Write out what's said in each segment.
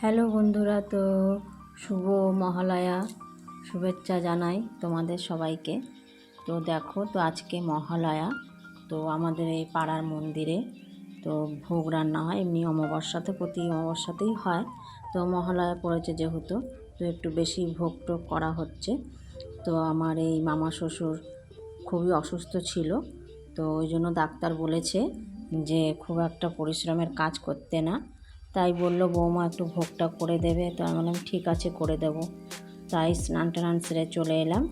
Hello বন্ধুরা, তো শুভ মহালয়া শুভেচ্ছা জানাই তোমাদের সবাইকে। তো দেখো, তো আজকে মহালয়া, তো আমাদের এই পাড়ার মন্দিরে তো ভোগ রান্না হয়। এমনি অমাবস্যাতে, প্রতি অমাবস্যাতেই হয়। তো মহালয়া পড়েছে যেহেতু, তো একটু বেশি ভোগ টোগ করা হচ্ছে। তো আমার এই মামা শ্বশুর খুবই অসুস্থ ছিল, তো ওই জন্য ডাক্তার বলেছে যে খুব একটা পরিশ্রমের কাজ করতে না। তাই বললো বৌমা একটু ভোগটা করে দেবে। তো আমি বললাম ঠিক আছে, করে দেব। তাই স্নান টান সেরে চলে এলাম।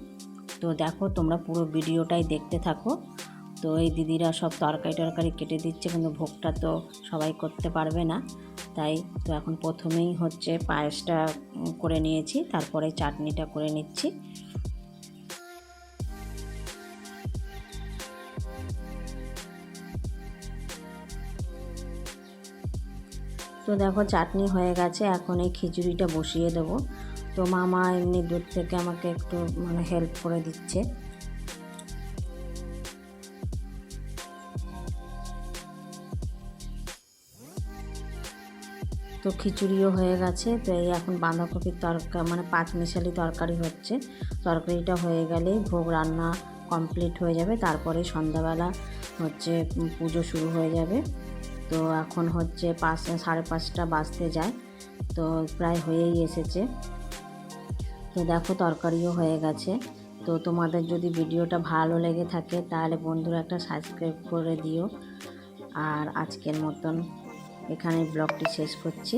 তো দেখো, তোমরা পুরো ভিডিওটাই দেখতে থাকো। তো এই দিদিরা সব তরকারি টরকারি কেটে দিচ্ছে, কিন্তু ভোগটা তো সবাই করতে পারবে না। তাই তো এখন প্রথমেই হচ্ছে পায়েসটা করে নিয়েছি, তারপরে চাটনিটা করে নিচ্ছি। তো দেখো, চাটনি হয়ে গেছে, এখন এই খিচুড়িটা বসিয়ে দেবো। তো মামা এমনি দূর থেকে আমাকে একটু হেল্প করে দিচ্ছে। তো খিচুড়িও হয়ে গেছে। তো এই এখন বাঁধাকপির তরকারি পাঁচমিশালি তরকারি হচ্ছে। তরকারিটা হয়ে গেলেই ভোগ রান্না কমপ্লিট হয়ে যাবে, তারপরে সন্ধ্যাবেলা হচ্ছে পুজো শুরু হয়ে যাবে। তো এখন হচ্ছে 5:30 বাজতে যায়, তো প্রায় হয়েই এসেছে। তো দেখো, তরকারিও হয়ে গেছে। তো তোমাদের যদি ভিডিওটা ভালো লেগে থাকে তাহলে বন্ধুরা একটা সাবস্ক্রাইব করে দিও। আর আজকের মতন এখানে ব্লগটি শেষ করছি।